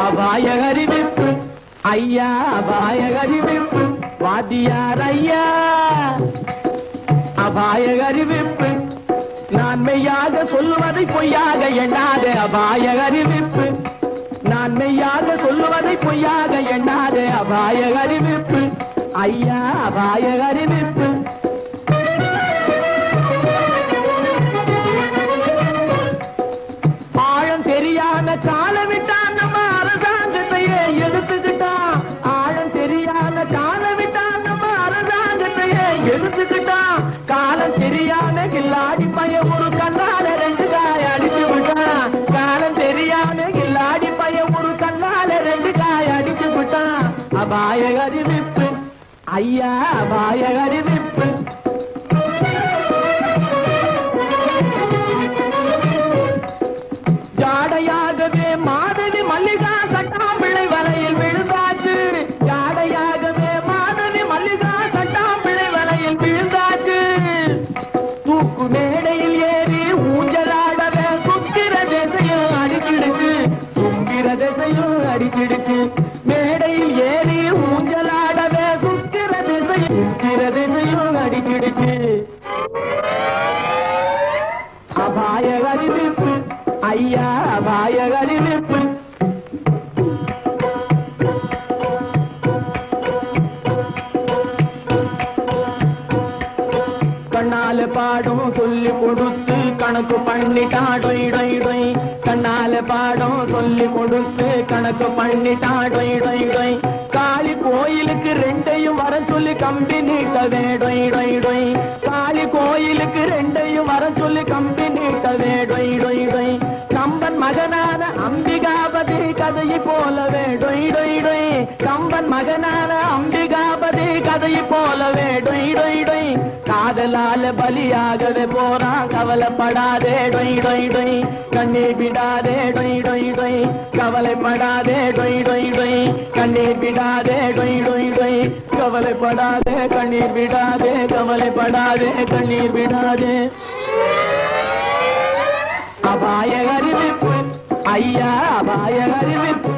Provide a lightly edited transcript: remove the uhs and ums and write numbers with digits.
அபாய அறிவிப்பு ஐயா, அபாய அறிவிப்பு வாத்தியார் ஐயா. அபாய அறிவிப்பு, நான் மெய்யாக சொல்லுவதை பொய்யாக எண்ணாதே. அபாய அறிவிப்பு, நான் மெய்யாக சொல்லுவதை பொய்யாக எண்ணாதே. அபாய அறிவிப்பு ஐயா, அபாய அறிவிப்பு. ஆழம் தெரியாத காலமிட்டான் நம்ம அரசாங்கத்தையே எடுத்துக்கிட்டான். ஆழம் தெரியாத காலமிட்டான் நம்ம அரசாங்கத்தையே எடுத்துக்கிட்டான். காலம் தெரியாத கில்லாடி பைய ஒரு கண்ணால 2 காய் அடிச்சு விட்டான். காலம் தெரியாத கில்லாடி பைய ஒரு கண்ணால 2 காய் அடிச்சு விட்டான். அபாய அறிவிப்பு ஐயா, அபாய அறிவிப்பு. ஜாடையாகவே மாதவி மல்லிகா சட்டாம்பிள்ளை வலையில் விழுந்தாச்சு. ஜாடையாகவே மாதவி மல்லிகா சட்டாம்பிள்ளை வலையில் விழுந்தாச்சு. தூக்கு மேடையில் ஏறி ஊஞ்சலாடவே சுக்கிர திசையும் அடிச்சிடுச்சு. சுக்கிர திசையும் அடிச்சிடுச்சு. மேடையில் ஏறி ஊஞ்சலாடவே சுக்கிர திசையும் அடிச்சிடுச்சு. அபாய அறிவிப்பு ஐயா, அபாய அறிவிப்பு. கண்ணால பாடம் சொல்லி கொடுத்து கணக்கு பண்ணிட்டா டொய் டொய் டொய். கண்ணால பாடம் சொல்லி கொடுத்து கணக்கு பண்ணிட்டா டொய் டொய் டொய். காளி கோயிலுக்கு 2ஐயும் வர சொல்லி கம்பி நீட்டவே டொய் டொய் டொய். காளி கோயிலுக்கு 2ஐயும் வர சொல்லி கம்பி நீட்டவே டொய் டொய் டொய். கம்பன் மகனான அம்பிகாபதி கதையை போலவே டொய் டொய் டொய். கம்பன் மகனான அம்பிகாபதி கதையை போலவே டொய் டொய் டொய். காதலால பலியாகவே போறான், கவலைப்படாதே டொய் டொய் டொய். கண்ணீர் விடாதே டொய் டொய் டொய். கவலைப்படாதே டொய் டொய் டொய். கண்ணீர் விடாதே டொய் டொய் டொய். கவலைப்படாதே கண்ணீர் விடாதே. கவலைப்படாதே கண்ணீர் விடாதே. அபாய அறிவிப்பு ஐயா, அபாய அறிவிப்பு.